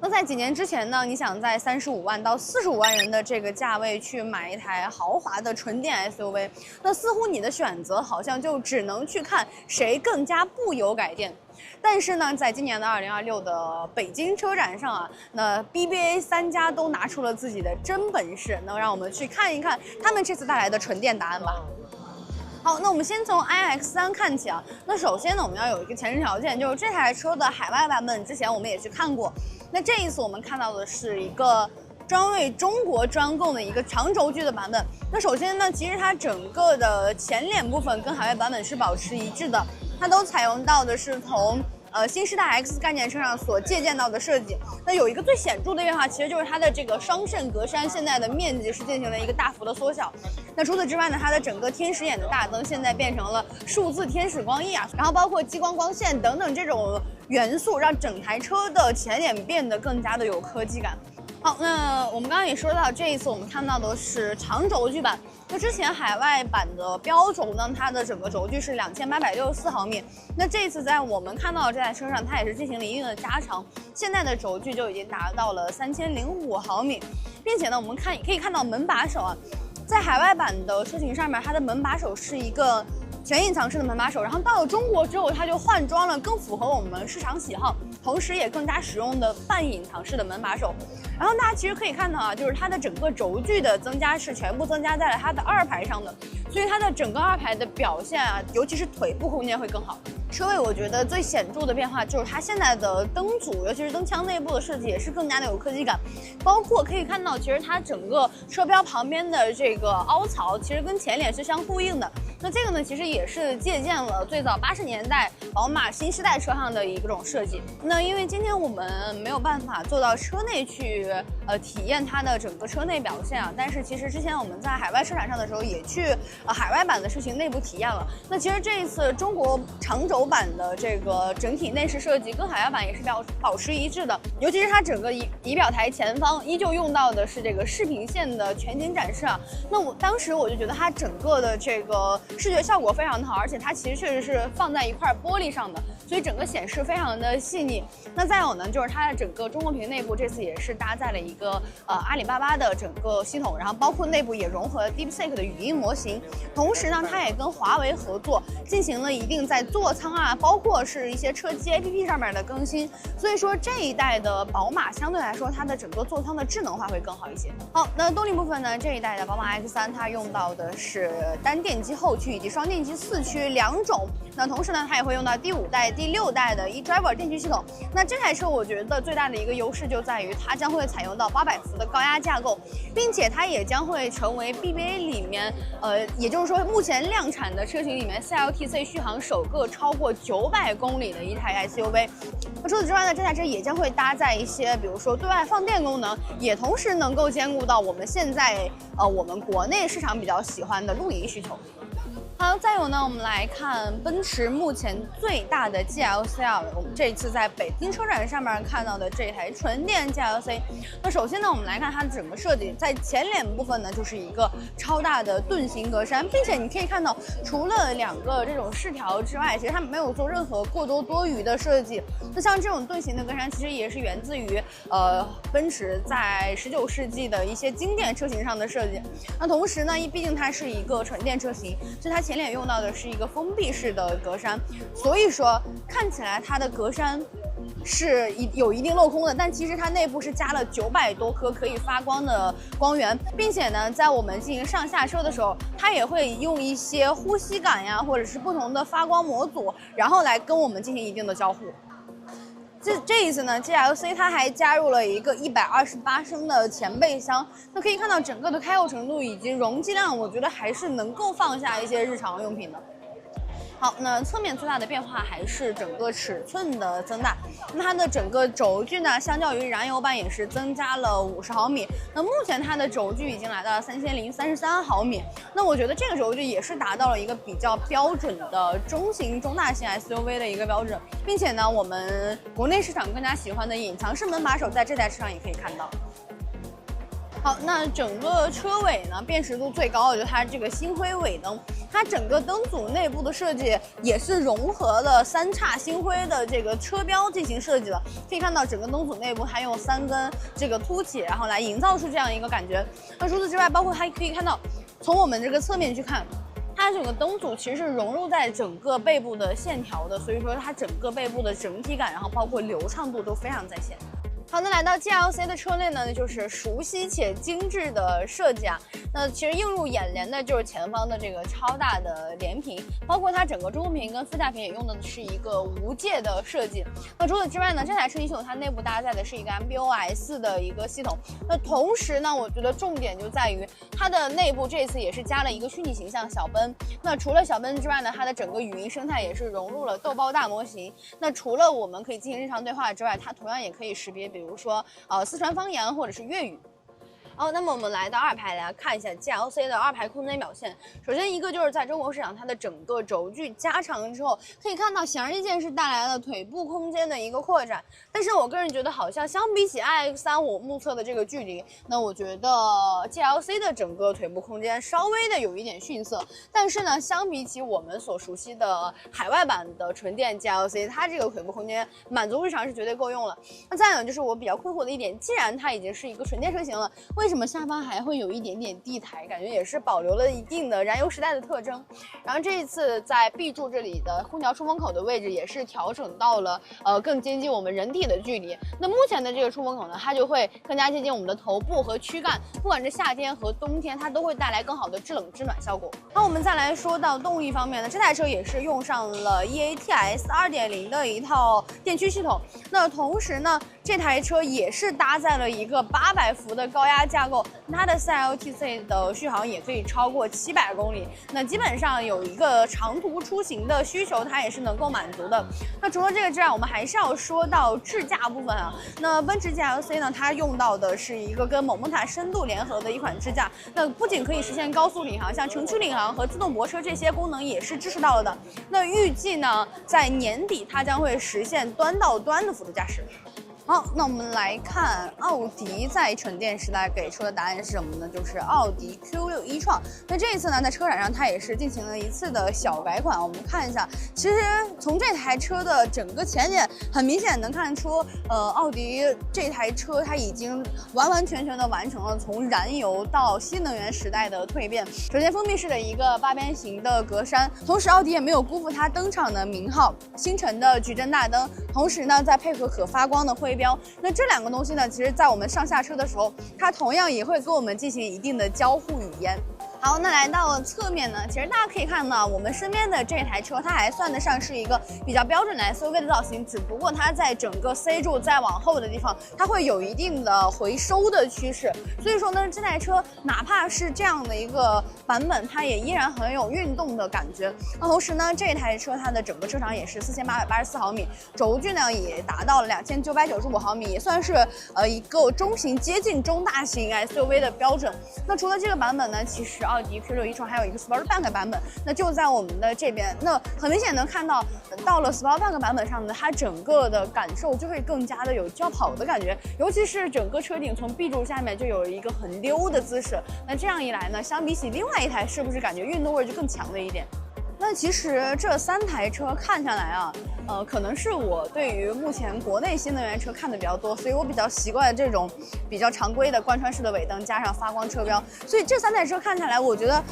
那在几年之前呢，你想在35万到45万元的这个价位去买一台豪华的纯电 SUV， 那似乎你的选择好像就只能去看谁更加不油改电。但是呢，在今年的2026的北京车展上啊，那 BBA 3家都拿出了自己的真本事，能让我们去看一看他们这次带来的纯电答案吧。好，那我们先从 iX3 看起啊。那首先呢，我们要有一个前置条件，就是这台车的海外版本之前我们也去看过。那这一次我们看到的是一个专为中国专供的一个长轴距的版本。那首先呢，其实它整个的前脸部分跟海外版本是保持一致的，它都采用到的是从新时代 X 概念车上所借鉴到的设计。那有一个最显著的变化，其实就是它的这个双肾格栅现在的面积是进行了一个大幅的缩小。那除此之外呢，它的整个天使眼的大灯现在变成了数字天使光翼啊，然后包括激光光线等等这种元素，让整台车的前脸变得更加的有科技感。好，那我们刚刚也说到，这一次我们看到的是长轴距版。那之前海外版的标轴呢，它的整个轴距是2864毫米。那这一次在我们看到的这台车上，它也是进行了一定的加长，现在的轴距就已经达到了3005毫米，并且呢，我们可以看到门把手啊，在海外版的车型上面，它的门把手是一个全隐藏式的门把手，然后到了中国之后，它就换装了更符合我们市场喜好，同时也更加实用的半隐藏式的门把手。然后大家其实可以看到啊，就是它的整个轴距的增加是全部增加在了它的2排上的，所以它的整个2排的表现啊，尤其是腿部空间会更好。车尾我觉得最显著的变化就是它现在的灯组，尤其是灯腔内部的设计也是更加的有科技感，包括可以看到，其实它整个车标旁边的这个凹槽，其实跟前脸是相呼应的。那这个呢，其实也是借鉴了最早80年代宝马新时代车上的一种设计。那因为今天我们没有办法坐到车内去体验它的整个车内表现啊，但是其实之前我们在海外车展上的时候也去海外版的车型内部体验了。那其实这一次中国长轴版的这个整体内饰设计跟海外版也是保持一致的，尤其是它整个仪表台前方依旧用到的是这个视频线的全景展示啊。那当时我就觉得它整个的这个视觉效果非常的好，而且它其实确实是放在一块玻璃上的，所以整个显示非常的细腻。那再有呢，就是它的整个中控屏内部这次也是搭载了一个阿里巴巴的整个系统，然后包括内部也融合了 DeepSeek 的语音模型，同时呢，它也跟华为合作进行了一定在座舱啊，包括是一些车机 APP 上面的更新。所以说这一代的宝马相对来说，它的整个座舱的智能化会更好一些。好，那动力部分呢，这一代的宝马 X3 它用到的是单电机后驱以及双电机4驱2种。那同时呢，它也会用到第5代、第6代的 eDriver 电驱系统。那这台车我觉得最大的一个优势就在于它将会采用到800伏的高压架构，并且它也将会成为 BBA 里面也就是说目前量产的车型里面 CLTC 续航首个超过900公里的一台 SUV。那除此之外呢，这台车也将会搭载一些比如说对外放电功能，也同时能够兼顾到我们现在我们国内市场比较喜欢的露营需求。好，再有呢，我们来看奔驰目前最大的 GLC 啊，我们这一次在北京车展上面看到的这台纯电 GLC。那首先呢，我们来看它的整个设计，在前脸部分呢，就是一个超大的盾形格栅，并且你可以看到，除了2个这种饰条之外，其实它没有做任何过多多余的设计。那像这种盾形的格栅，其实也是源自于奔驰在19世纪的一些经典车型上的设计。那同时呢，毕竟它是一个纯电车型，所以它前脸用到的是一个封闭式的格栅，所以说看起来它的格栅是有一定镂空的，但其实它内部是加了900多颗可以发光的光源，并且呢，在我们进行上下车的时候，它也会用一些呼吸杆呀，或者是不同的发光模组，然后来跟我们进行一定的交互。这一次呢 ，GLC 它还加入了一个128升的前备箱，那可以看到整个的开口程度以及容积量，我觉得还是能够放下一些日常用品的。好，那侧面最大的变化还是整个尺寸的增大。那它的整个轴距呢，相较于燃油版也是增加了50毫米。那目前它的轴距已经来到了3033毫米。那我觉得这个轴距也是达到了一个比较标准的中型、中大型 SUV 的一个标准，并且呢，我们国内市场更加喜欢的隐藏式门把手，在这台车上也可以看到。好，那整个车尾呢，辨识度最高的就是它这个星辉尾灯。它整个灯组内部的设计也是融合了3叉星辉的这个车标进行设计的。可以看到整个灯组内部它用3根这个凸起，然后来营造出这样一个感觉。那除此之外，包括还可以看到，从我们这个侧面去看，它整个灯组其实是融入在整个背部的线条的，所以说它整个背部的整体感，然后包括流畅度都非常在线。好，那来到 GLC 的车内呢，那就是熟悉且精致的设计啊。那其实映入眼帘的就是前方的这个超大的连屏，包括它整个中控屏跟副驾屏也用的是一个无界的设计。那除此之外呢，这台车系统它内部搭载的是一个 MBOS 的一个系统。那同时呢，我觉得重点就在于它的内部这次也是加了一个虚拟形象小奔。那除了小奔之外呢，它的整个语音生态也是融入了豆包大模型。那除了我们可以进行日常对话之外，它同样也可以识别，比如说四川方言或者是粤语。那么我们来到2排来看一下 GLC 的2排空间表现。首先一个就是在中国市场，它的整个轴距加长之后，可以看到显而易见是带来了腿部空间的一个扩展。但是我个人觉得，好像相比起 iX3我目测的这个距离，那我觉得 GLC 的整个腿部空间稍微的有一点逊色。但是呢，相比起我们所熟悉的海外版的纯电 GLC， 它这个腿部空间满足日常是绝对够用了。那再有就是我比较困惑的一点，既然它已经是一个纯电车型了，为什么下方还会有一点点地台，感觉也是保留了一定的燃油时代的特征。然后这一次在 B 柱这里的空调出风口的位置也是调整到了更接近我们人体的距离。那目前的这个出风口呢，它就会更加接近我们的头部和躯干，不管是夏天和冬天，它都会带来更好的制冷制暖效果。那我们再来说到动力方面呢，这台车也是用上了 EATS 2.0 的一套电驱系统。那同时呢，这台车也是搭载了一个800伏的高压架构，它的4LTC 的续航也可以超过700公里。那基本上有一个长途出行的需求，它也是能够满足的。那除了这个之外，我们还是要说到智驾部分啊。那奔驰 GLC 呢，它用到的是一个跟某梦塔深度联合的一款智驾。那不仅可以实现高速领航，像城区领航和自动泊车这些功能也是支持到了的。那预计呢，在年底它将会实现端到端的辅助驾驶。好，那我们来看奥迪在纯电时代给出的答案是什么呢？就是奥迪 Q6 e-tron。那这一次呢，在车展上它也是进行了一次的小改款。我们看一下，其实从这台车的整个前脸，很明显能看出，奥迪这台车它已经完完全全的完成了从燃油到新能源时代的蜕变。首先，封闭式的一个8边形的格栅，同时奥迪也没有辜负它登场的名号，星辰的矩阵大灯，同时呢，再配合可发光的徽标。那这两个东西呢，其实在我们上下车的时候，它同样也会跟我们进行一定的交互语言。好，那来到侧面呢，其实大家可以看到，我们身边的这台车，它还算得上是一个比较标准的 SUV 的造型，只不过它在整个 C 柱再往后的地方，它会有一定的回收的趋势。所以说呢，这台车哪怕是这样的一个版本，它也依然很有运动的感觉。那同时呢，这台车它的整个车长也是4884毫米，轴距呢也达到了2995毫米，也算是一个中型接近中大型 SUV 的标准。那除了这个版本呢，其实奥迪 Q6 e-tron 还有一个 Sportback 版本，那就在我们的这边。那很明显能看到，到了 Sportback 版本上呢，它整个的感受就会更加的有轿跑的感觉，尤其是整个车顶从 B 柱下面就有一个很溜的姿势。那这样一来呢，相比起另外一台，是不是感觉运动味就更强了一点？那其实这3台车看下来啊，可能是我对于目前国内新能源车看的比较多，所以我比较习惯这种比较常规的贯穿式的尾灯加上发光车标。所以这3台车看下来，我觉得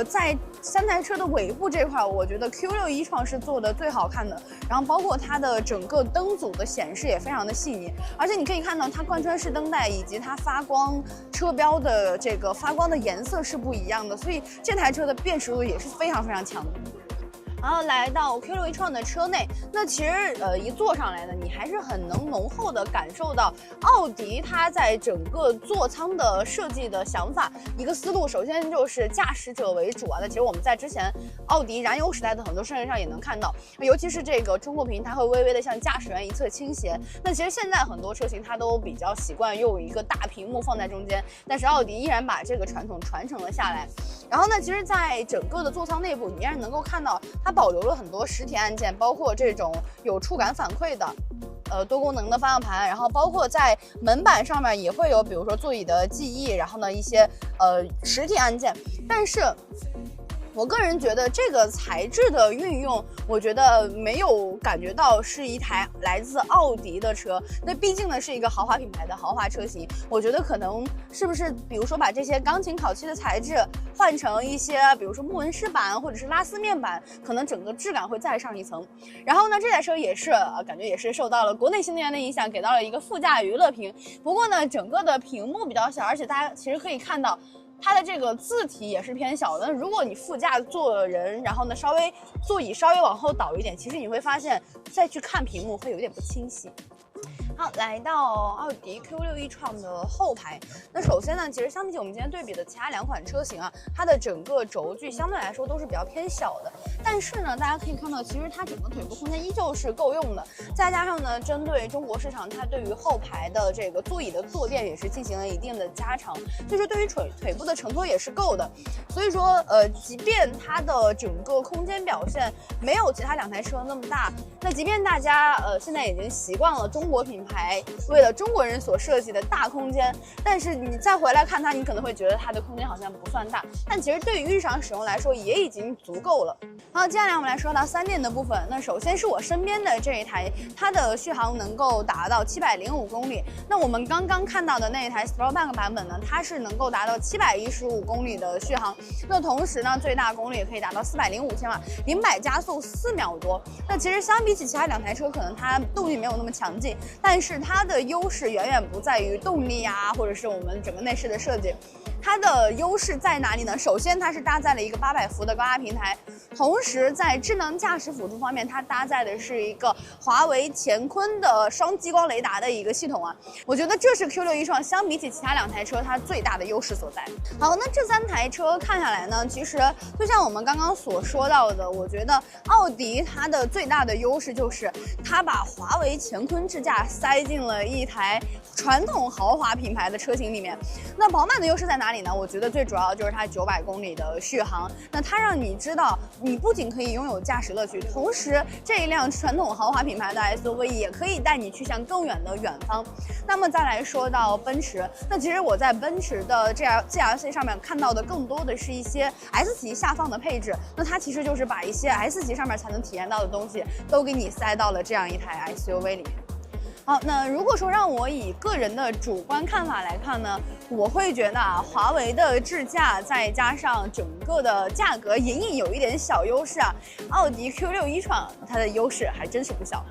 在3台车的尾部这块，我觉得 Q6 e-tron 是做的最好看的。然后包括它的整个灯组的显示也非常的细腻，而且你可以看到它贯穿式灯带以及它发光车标的这个发光的颜色是不一样的，所以这台车的辨识度也是非常非常强的。然后来到 Q6 e-tron 的车内，那其实一坐上来呢，你还是很能浓厚的感受到奥迪它在整个座舱的设计的想法一个思路。首先就是驾驶者为主啊，那其实我们在之前奥迪燃油时代的很多车型上也能看到，尤其是这个中控屏它会微微的向驾驶员一侧倾斜。那其实现在很多车型它都比较习惯用一个大屏幕放在中间，但是奥迪依然把这个传统传承了下来。然后呢，其实在整个的座舱内部，你依然能够看到它保留了很多实体按键，包括这种有触感反馈的多功能的方向盘，然后包括在门板上面也会有比如说座椅的记忆，然后呢一些实体按键。但是我个人觉得这个材质的运用，我觉得没有感觉到是一台来自奥迪的车。那毕竟呢是一个豪华品牌的豪华车型，我觉得可能是不是比如说把这些钢琴烤漆的材质换成一些比如说木纹饰板或者是拉丝面板，可能整个质感会再上一层。然后呢这台车也是感觉也是受到了国内新能源的影响，给到了一个副驾娱乐屏。不过呢整个的屏幕比较小，而且大家其实可以看到它的这个字体也是偏小的。如果你副驾坐人，然后呢座椅稍微往后倒一点，其实你会发现再去看屏幕会有点不清晰。好，来到奥迪 Q6 e-tron 的后排。那首先呢，其实相比起我们今天对比的其他2款车型啊，它的整个轴距相对来说都是比较偏小的。但是呢，大家可以看到，其实它整个腿部空间依旧是够用的。再加上呢，针对中国市场，它对于后排的这个座椅的坐垫也是进行了一定的加长，就是对于腿部的承托也是够的。所以说，即便它的整个空间表现没有其他2台车那么大，那即便大家现在已经习惯了中国品牌为了中国人所设计的大空间，但是你再回来看它，你可能会觉得它的空间好像不算大，但其实对于日常使用来说也已经足够了。好，接下来我们来说到3电的部分。那首先是我身边的这一台，它的续航能够达到705公里。那我们刚刚看到的那一台 Sportback 版本呢，它是能够达到715公里的续航。那同时呢，最大功率也可以达到405千瓦，0-100加速4秒多。那其实相比起其他2台车，可能它动力没有那么强劲，但是它的优势远远不在于动力啊，或者是我们整个内饰的设计。它的优势在哪里呢？首先，它是搭载了一个800伏的高压平台，同时在智能驾驶辅助方面，它搭载的是一个华为乾坤的双激光雷达的一个系统啊。我觉得这是 Q6 e-tron相比起其他2台车它最大的优势所在。好，那这3台车看下来呢，其实就像我们刚刚所说到的，我觉得奥迪它的最大的优势就是它把华为乾坤智驾塞进了一台传统豪华品牌的车型里面。那宝马的优势在哪里呢？我觉得最主要就是它900公里的续航。那它让你知道，你不仅可以拥有驾驶乐趣，同时这一辆传统豪华品牌的 SUV 也可以带你去向更远的远方。那么再来说到奔驰，那其实我在奔驰的 GLC 上面看到的更多的是一些 S 级下放的配置。那它其实就是把一些 S 级上面才能体验到的东西都给你塞到了这样一台 SUV 里面。好，那如果说让我以个人的主观看法来看呢，我会觉得华为的智驾再加上整个的价格隐隐有一点小优势啊，奥迪 Q6 e-tron它的优势还真是不小。